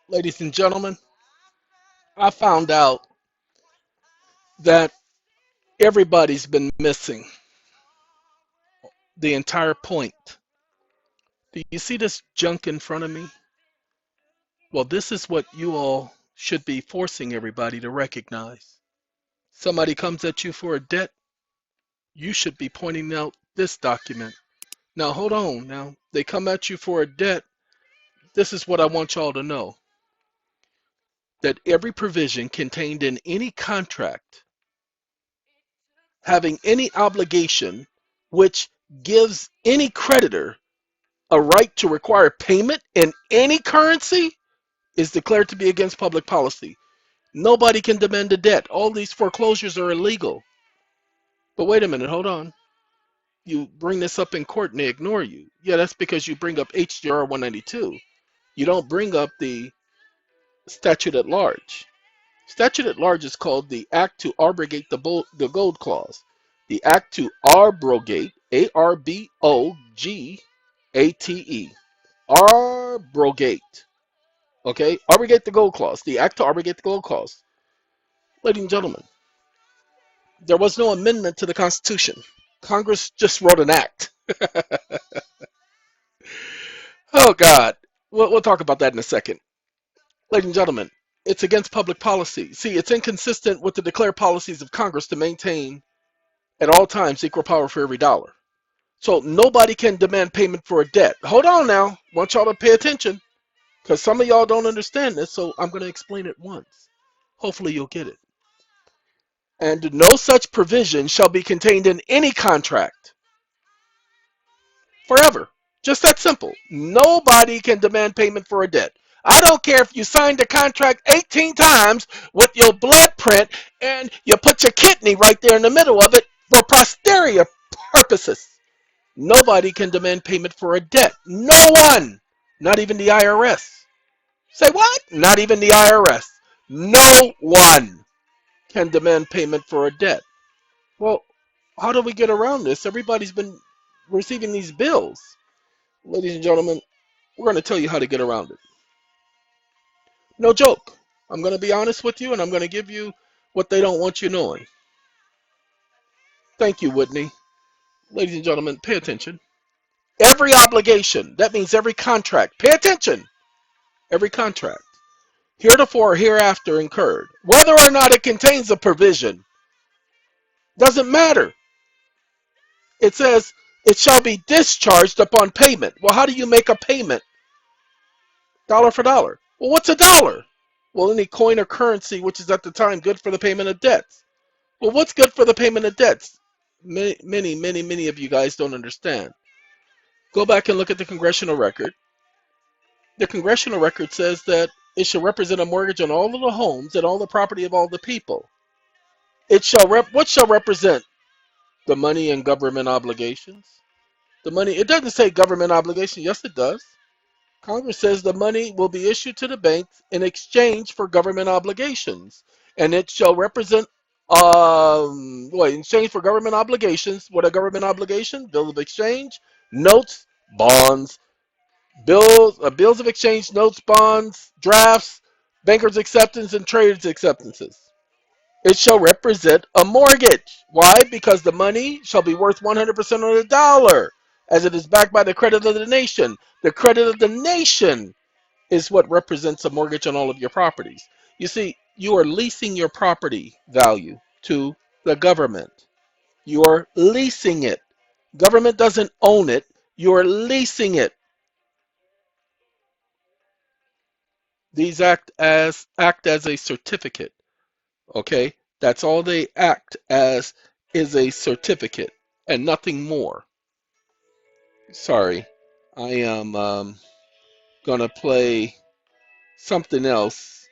Ladies and gentlemen, I found out that everybody's been missing the entire point. Do you see this junk in front of me? Well, this is what you all should be forcing everybody to recognize. Somebody comes at you for a debt, you should be pointing out this document. Now, hold on. Now, they come at you for a debt. This is what I want y'all to know, that every provision contained in any contract having any obligation which gives any creditor a right to require payment in any currency is declared to be against public policy. Nobody can demand a debt. All these foreclosures are illegal. But wait a minute, hold on. You bring this up in court and they ignore you. Yeah, that's because you bring up HJR 192. You don't bring up the statute at large. Statute at large is called the Act to Abrogate the Gold Clause. The Act to Abrogate, Arbrogate, Abrogate. Okay? Abrogate the Gold Clause. The Act to Abrogate the Gold Clause. Ladies and gentlemen, there was no amendment to the Constitution. Congress just wrote an act. Oh, God. We'll talk about that in a second. Ladies and gentlemen, it's against public policy. See, it's inconsistent with the declared policies of Congress to maintain at all times equal power for every dollar. So nobody can demand payment for a debt. Hold on now. I want y'all to pay attention because some of y'all don't understand this, so I'm going to explain it once. Hopefully you'll get it. And no such provision shall be contained in any contract forever. Just that simple. Nobody can demand payment for a debt. I don't care if you signed the contract 18 times with your blood print and you put your kidney right there in the middle of it for posterity purposes. Nobody can demand payment for a debt. No one. Not even the IRS. Say what? Not even the IRS. No one can demand payment for a debt. Well, how do we get around this? Everybody's been receiving these bills. Ladies and gentlemen, we're going to tell you how to get around it. No joke. I'm going to be honest with you and I'm going to give you what they don't want you knowing. Thank you, Whitney. Ladies and gentlemen, pay attention. Every obligation, that means every contract, pay attention. Every contract, heretofore or hereafter incurred, whether or not it contains a provision, doesn't matter. It says it shall be discharged upon payment. Well, how do you make a payment? Dollar for dollar. Well, what's a dollar? Well, any coin or currency which is at the time good for the payment of debts. Well, what's good for the payment of debts? Many of you guys don't understand. Go back and look at the congressional record. The congressional record says that it shall represent a mortgage on all of the homes and all the property of all the people. What shall represent? The money and government obligations. The money, it doesn't say government obligation. Yes, it does. Congress says the money will be issued to the banks in exchange for government obligations. And it shall represent, in exchange for government obligations. What are government obligations? Bills of exchange, notes, bonds, bills of exchange, notes, bonds, drafts, bankers' acceptance, and traders' acceptances. It shall represent a mortgage. Why? Because the money shall be worth 100% of the dollar, as it is backed by the credit of the nation. The credit of the nation is what represents a mortgage on all of your properties. You see, you are leasing your property value to the government. You are leasing it. Government doesn't own it. You are leasing it. These act as a certificate. Okay? That's all they act as, is a certificate and nothing more. Sorry. I am gonna play something else.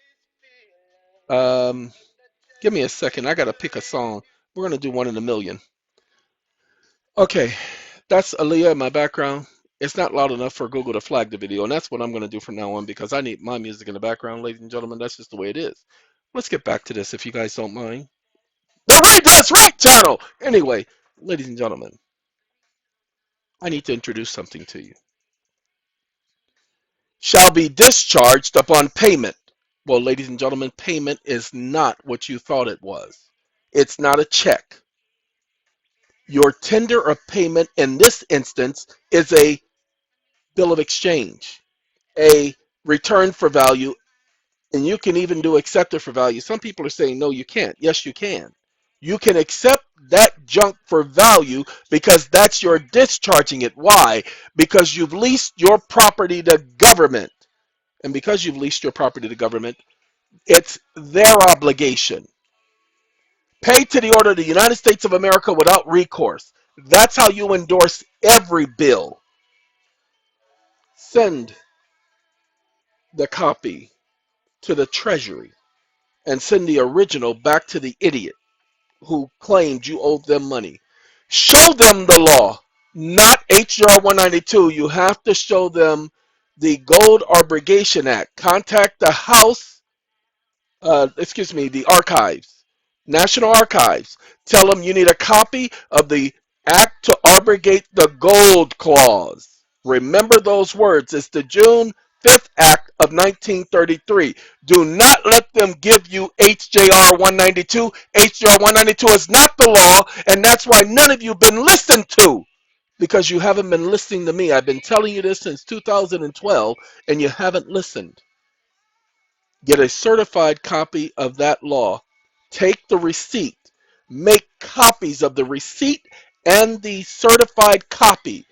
Give me a second. I gotta pick a song. We're gonna do one in a million. Okay, that's Aaliyah in my background. It's not loud enough for Google to flag the video, and that's what I'm gonna do from now on because I need my music in the background, ladies and gentlemen. That's just the way it is. Let's get back to this if you guys don't mind. The RedressRight channel! Anyway, ladies and gentlemen, I need to introduce something to you. shall be discharged upon payment. Well, ladies and gentlemen, payment is not what you thought it was. It's not a check. Your tender of payment in this instance is a bill of exchange, a return for value, and you can even do accepted for value. Some people are saying, no, you can't. Yes, you can. You can accept that junk for value because that's your discharging it. Why? Because you've leased your property to government. And because you've leased your property to government, it's their obligation. Pay to the order of the United States of America without recourse. That's how you endorse every bill. Send the copy to the Treasury and send the original back to the idiot who claimed you owed them money. Show them the law, not HR 192. You have to show them the Gold Abrogation Act. Contact the the archives, National Archives. Tell them you need a copy of the Act to abrogate the gold clause. Remember those words. It's the June 5th Act of 1933. Do not let them give you HJR 192. HJR 192 is not the law, and that's why none of you have been listened to, because you haven't been listening to me. I've been telling you this since 2012, and you haven't listened. Get a certified copy of that law. Take the receipt. Make copies of the receipt and the certified copy.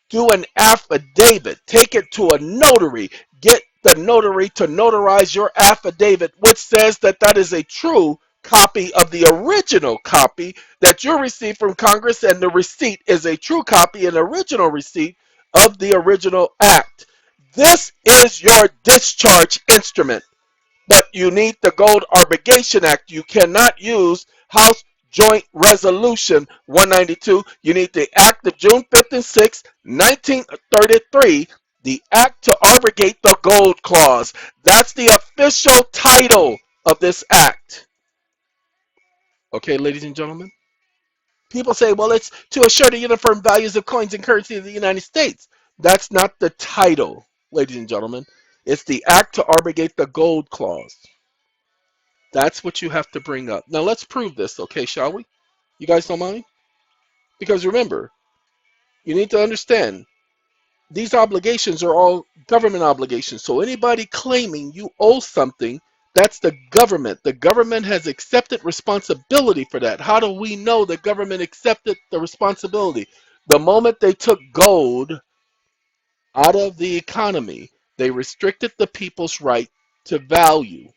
Do an affidavit. Take it to a notary. Get the notary to notarize your affidavit, which says that that is a true copy of the original copy that you received from Congress, and the receipt is a true copy, an original receipt of the original act. This is your discharge instrument. But you need the Gold Abrogation Act. You cannot use House Joint Resolution 192. You need the Act of June 5th and 6th, 1933, the Act to abrogate the Gold Clause. That's the official title of this act. Okay, ladies and gentlemen? People say, well, it's to assure the uniform values of coins and currency of the United States. That's not the title, ladies and gentlemen. It's the Act to abrogate the Gold Clause. That's what you have to bring up. Now let's prove this, okay, shall we? You guys don't mind? Because remember, you need to understand, these obligations are all government obligations. So anybody claiming you owe something, that's the government. The government has accepted responsibility for that. How do we know the government accepted the responsibility? The moment they took gold out of the economy, they restricted the people's right to value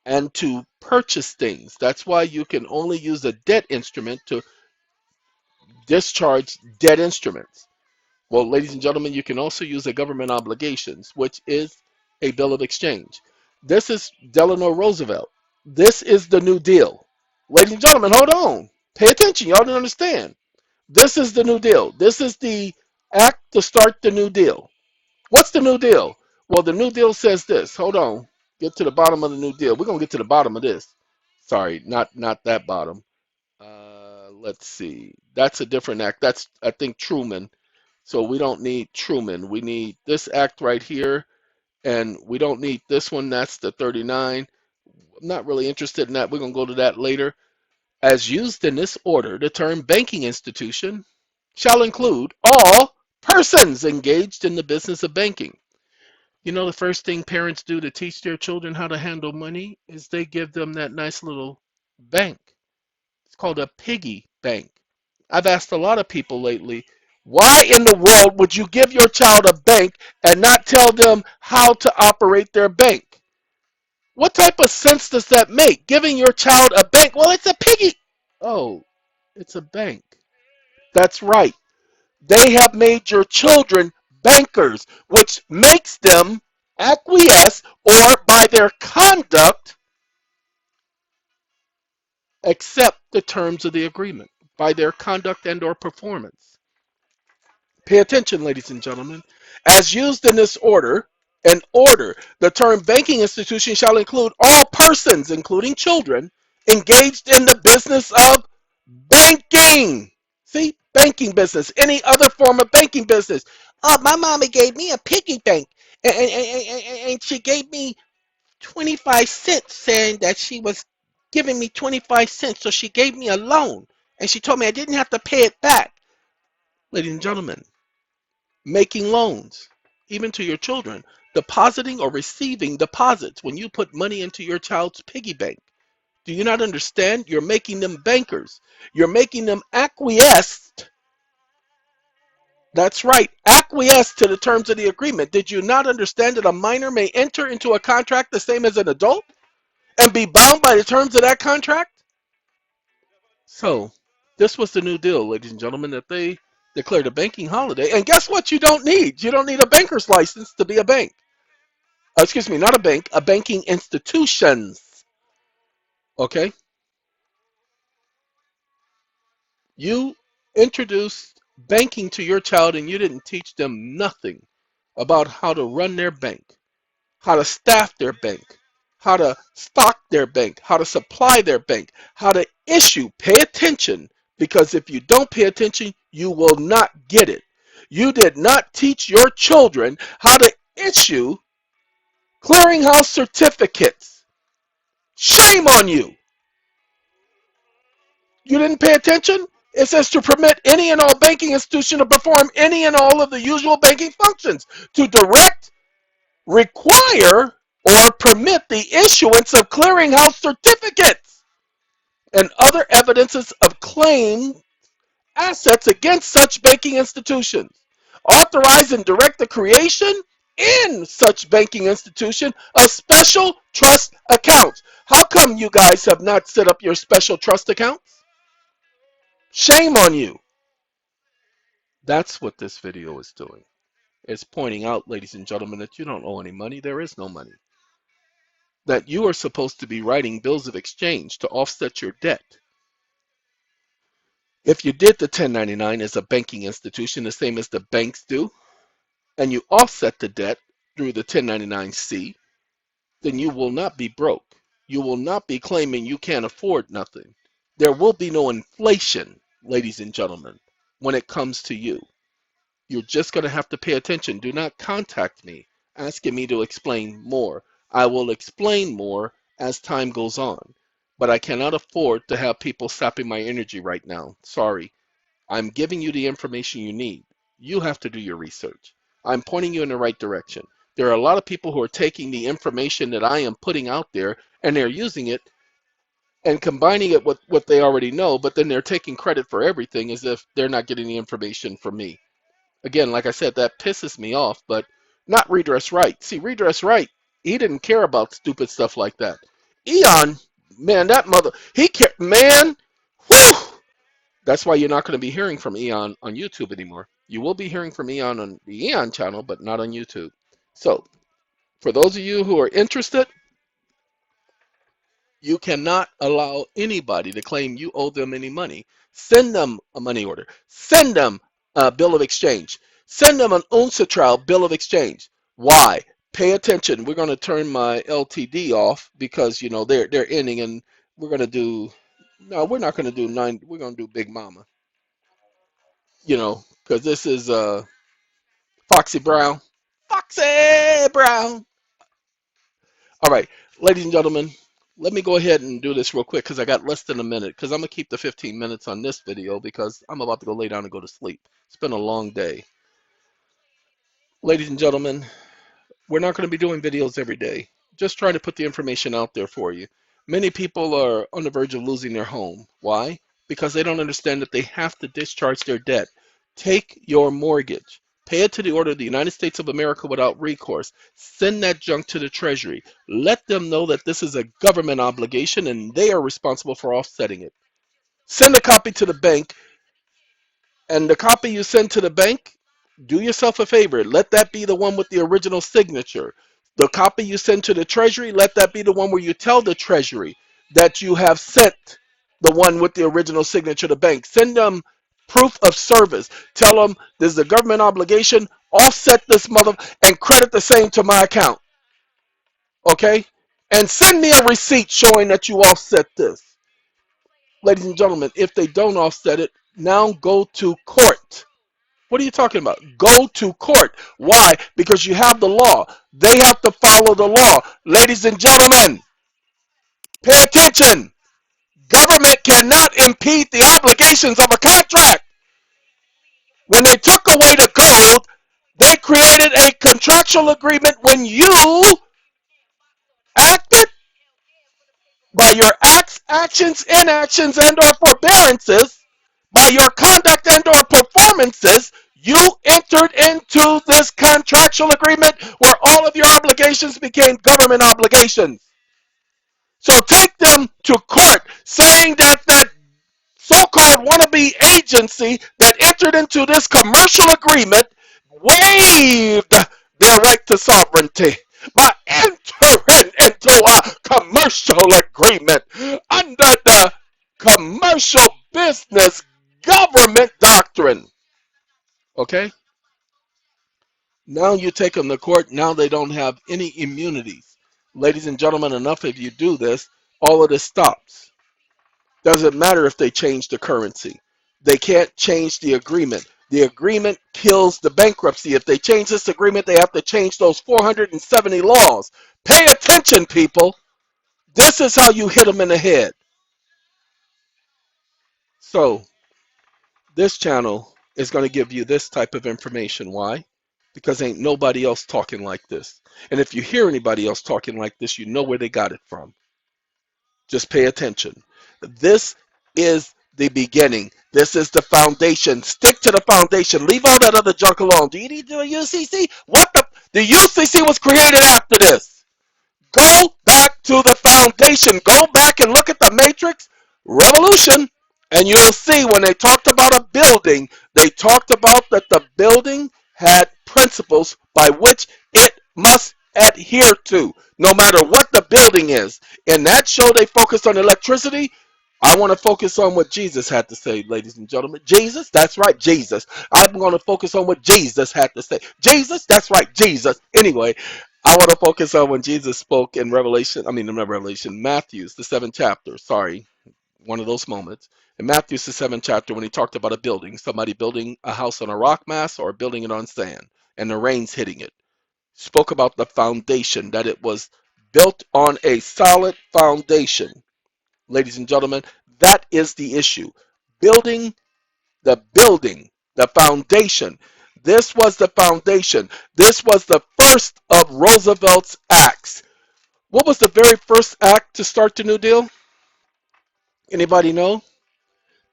and to purchase things. That's why you can only use a debt instrument to discharge debt instruments. Well, ladies and gentlemen, you can also use a government obligations, which is a bill of exchange. This is Delano Roosevelt. This is the New Deal. Ladies and gentlemen, hold on. Pay attention. Y'all don't understand. This is the New Deal. This is the act to start the New Deal. What's the New Deal? Well, the New Deal says this. Hold on. Get to the bottom of the New Deal. We're going to get to the bottom of this. Sorry, not that bottom. Let's see. That's a different act. That's, I think, Truman. So we don't need Truman. We need this act right here. And we don't need this one. That's the 39. I'm not really interested in that. We're going to go to that later. As used in this order, the term banking institution shall include all persons engaged in the business of banking. You know, the first thing parents do to teach their children how to handle money is they give them that nice little bank. It's called a piggy bank. I've asked a lot of people lately, why in the world would you give your child a bank and not tell them how to operate their bank? What type of sense does that make? Giving your child a bank? Well, it's a piggy. Oh, it's a bank. That's right. They have made your children bankers, which makes them acquiesce or by their conduct accept the terms of the agreement, by their conduct and or performance. Pay attention, ladies and gentlemen. As used in this order, the term banking institution shall include all persons, including children, engaged in the business of banking. See, banking business, any other form of banking business. Oh, my mommy gave me a piggy bank. And she gave me 25 cents, saying that she was giving me 25 cents. So she gave me a loan, and she told me I didn't have to pay it back. Ladies and gentlemen, making loans, even to your children, depositing or receiving deposits when you put money into your child's piggy bank. Do you not understand? You're making them bankers. You're making them acquiesce. That's right, acquiesce to the terms of the agreement. Did you not understand that a minor may enter into a contract the same as an adult and be bound by the terms of that contract? So, this was the new deal, ladies and gentlemen, that they declared a banking holiday. And guess what? You don't need. You don't need a banker's license to be a bank. Excuse me, not a bank, a banking institutions. Okay? You introduced banking to your child and you didn't teach them nothing about how to run their bank, how to staff their bank, how to stock their bank, how to supply their bank, how to issue. Pay attention, because if you don't pay attention, you will not get it. You did not teach your children how to issue clearinghouse certificates. Shame on you. You didn't pay attention? It says to permit any and all banking institution to perform any and all of the usual banking functions, to direct, require, or permit the issuance of clearinghouse certificates and other evidences of claim assets against such banking institutions. Authorize and direct the creation in such banking institution of special trust accounts. How come you guys have not set up your special trust accounts? Shame on you. That's what this video is doing. It's pointing out, ladies and gentlemen, that you don't owe any money. There is no money. That you are supposed to be writing bills of exchange to offset your debt. If you did the 1099 as a banking institution, the same as the banks do, and you offset the debt through the 1099-C, then you will not be broke. You will not be claiming you can't afford nothing. There will be no inflation, ladies and gentlemen, when it comes to you. You're just going to have to pay attention. Do not contact me asking me to explain more. I will explain more as time goes on, but I cannot afford to have people sapping my energy right now. Sorry. I'm giving you the information you need. You have to do your research. I'm pointing you in the right direction. There are a lot of people who are taking the information that I am putting out there and they're using it and combining it with what they already know, but then they're taking credit for everything as if they're not getting the information from me. Again, like I said, that pisses me off, but not RedressRight. See, RedressRight, he didn't care about stupid stuff like that. Eon, man, that mother, he cared, man, whew. That's why you're not going to be hearing from Eon on YouTube anymore. You will be hearing from Eon on the Eon channel, but not on YouTube. So, for those of you who are interested, you cannot allow anybody to claim you owe them any money. Send them a money order. Send them a bill of exchange. Send them an UNCITRAL bill of exchange. Why? Pay attention. We're going to turn my LTD off because, you know, they're ending, and we're going to do, no, we're not going to do 9, we're going to do Big Mama. You know, because this is Foxy Brown. Foxy Brown. All right, ladies and gentlemen, let me go ahead and do this real quick because I got less than a minute, because I'm going to keep the 15 minutes on this video because I'm about to go lay down and go to sleep. It's been a long day. Ladies and gentlemen, we're not going to be doing videos every day. Just trying to put the information out there for you. Many people are on the verge of losing their home. Why? Because they don't understand that they have to discharge their debt. Take your mortgage. Pay it to the order of the United States of America without recourse. Send that junk to the Treasury. Let them know that this is a government obligation and they are responsible for offsetting it. Send a copy to the bank, and the copy you send to the bank, do yourself a favor. Let that be the one with the original signature. The copy you send to the Treasury, let that be the one where you tell the Treasury that you have sent the one with the original signature to the bank. Send them proof of service. Tell them this is a government obligation. Offset this mother and credit the same to my account. Okay? And send me a receipt showing that you offset this. Ladies and gentlemen, if they don't offset it, now go to court What are you talking about? Go to court. Why? Because you have the law. They have to follow the law. Ladies and gentlemen, pay attention. Government cannot impede the obligations of a contract. When they took away the code, they created a contractual agreement when you acted by your acts, actions, inactions, and or forbearances, by your conduct and or performances, you entered into this contractual agreement where all of your obligations became government obligations. So take them to court saying that so-called wannabe agency that entered into this commercial agreement waived their right to sovereignty by entering into a commercial agreement under the commercial business government doctrine. Okay? Now you take them to court. Now they don't have any immunities. Ladies and gentlemen, enough if you do this, all of this stops. Doesn't matter if they change the currency. They can't change the agreement. The agreement kills the bankruptcy. If they change this agreement, they have to change those 470 laws. Pay attention, people. This is how you hit them in the head. So, this channel is going to give you this type of information. Why? Because ain't nobody else talking like this. And if you hear anybody else talking like this, you know where they got it from. Just pay attention. This is the beginning. This is the foundation. Stick to the foundation. Leave all that other junk alone. Do you need to do a UCC? What the UCC was created after this. Go back to the foundation. Go back and look at the Matrix Revolution, and you'll see when they talked about a building, they talked about that the building had principles by which it must adhere to, no matter what the building is. In that show, they focused on electricity. I want to focus on what Jesus had to say, ladies and gentlemen. Jesus, that's right, Jesus. I'm going to focus on what Jesus had to say. Jesus, that's right, Jesus. Anyway, I want to focus on when Jesus spoke in Matthew's, the 7th chapter. Sorry, one of those moments. In Matthew's, the 7th chapter, when he talked about a building, somebody building a house on a rock mass or building it on sand, and the rain's hitting it. Spoke about the foundation, that it was built on a solid foundation. Ladies and gentlemen, that is the issue. Building, the foundation. This was the foundation. This was the first of Roosevelt's acts. What was the very first act to start the New Deal? Anybody know?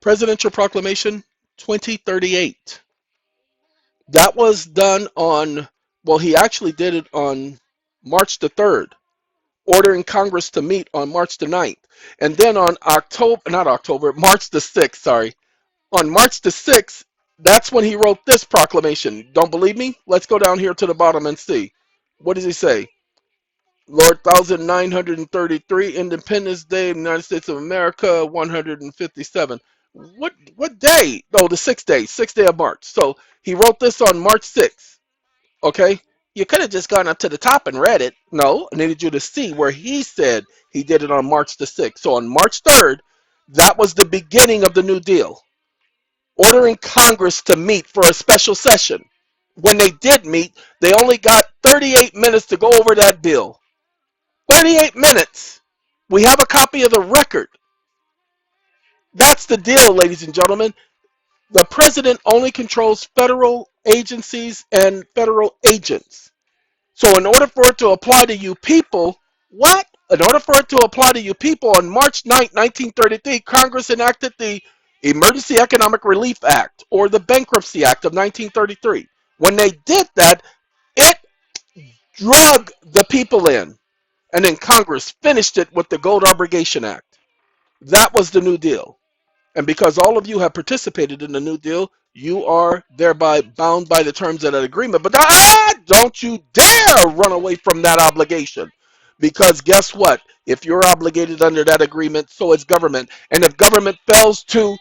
Presidential Proclamation 2038. That was done on, well, he actually did it on March the 3rd, ordering Congress to meet on March the 9th. And then on March the 6th, sorry. On March the 6th, that's when he wrote this proclamation. Don't believe me? Let's go down here to the bottom and see. What does he say? Lord 1933, Independence Day of the United States of America, 157. What day? Oh, the 6th day of March. So he wrote this on March 6th. Okay? You could have just gone up to the top and read it. No, I needed you to see where he said he did it on March the 6th. So on March 3rd, that was the beginning of the New Deal. Ordering Congress to meet for a special session. When they did meet, they only got 38 minutes to go over that bill. 38 minutes. We have a copy of the record. That's the deal, ladies and gentlemen. The president only controls federal agencies and federal agents. So in order for it to apply to you people, what? In order for it to apply to you people, on March 9, 1933, Congress enacted the Emergency Economic Relief Act, or the Bankruptcy Act of 1933. When they did that, it drug the people in. And then Congress finished it with the Gold Abrogation Act. That was the New Deal. And because all of you have participated in the New Deal, you are thereby bound by the terms of that agreement. But don't you dare run away from that obligation. Because guess what? If you're obligated under that agreement, so is government. And if government fails to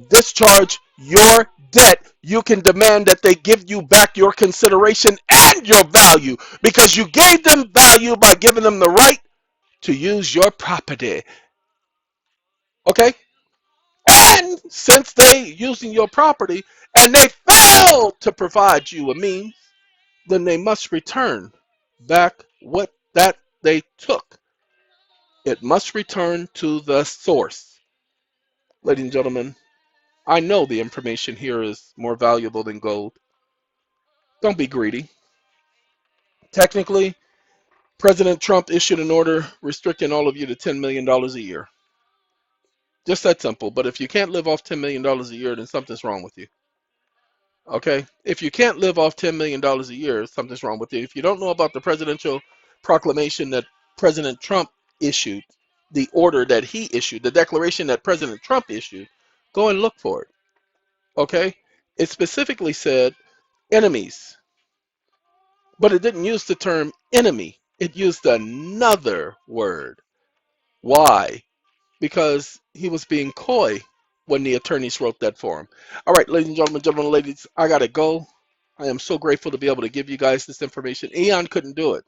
discharge your debt, you can demand that they give you back your consideration and your value, because you gave them value by giving them the right to use your property. Okay? And since they using your property and they failed to provide you a means, then they must return back what that they took. It must return to the source. Ladies and gentlemen, I know the information here is more valuable than gold. Don't be greedy. Technically, President Trump issued an order restricting all of you to $10 million a year. Just that simple. But if you can't live off $10 million a year, then something's wrong with you. Okay? If you can't live off $10 million a year, something's wrong with you. If you don't know about the presidential proclamation that President Trump issued, the order that he issued, the declaration that President Trump issued, go and look for it. Okay? It specifically said enemies, but it didn't use the term enemy. It used another word. Why? Because he was being coy when the attorneys wrote that for him. All right, ladies and gentlemen, ladies, I got to go. I am so grateful to be able to give you guys this information. Eon couldn't do it.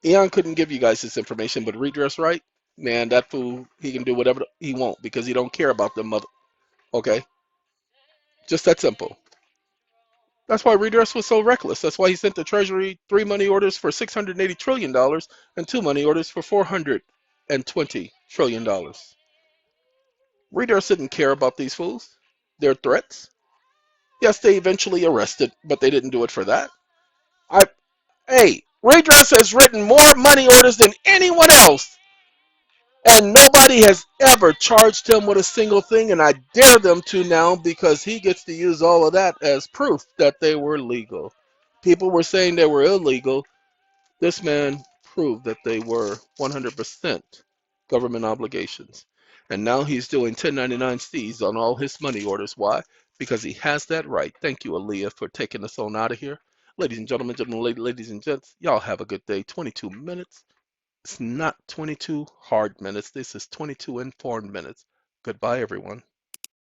Eon couldn't give you guys this information, but RedressRight, man, that fool, he can do whatever he wants because he don't care about them mother. Okay? Just that simple. That's why Redress was so reckless. That's why he sent the Treasury 3 money orders for $680 trillion and 2 money orders for $420 trillion. Redress didn't care about these fools. Their threats. Yes, they eventually arrested, but they didn't do it for that. Hey, Redress has written more money orders than anyone else, and nobody has ever charged him with a single thing, and I dare them to now because he gets to use all of that as proof that they were legal. People were saying they were illegal. This man proved that they were 100% government obligations. And now he's doing 1099-Cs on all his money orders. Why? Because he has that right. Thank you, Aaliyah, for taking us on out of here. Ladies and gentlemen, ladies and gents, y'all have a good day. 22 minutes. It's not 22 hard minutes. This is 22 informed minutes. Goodbye, everyone.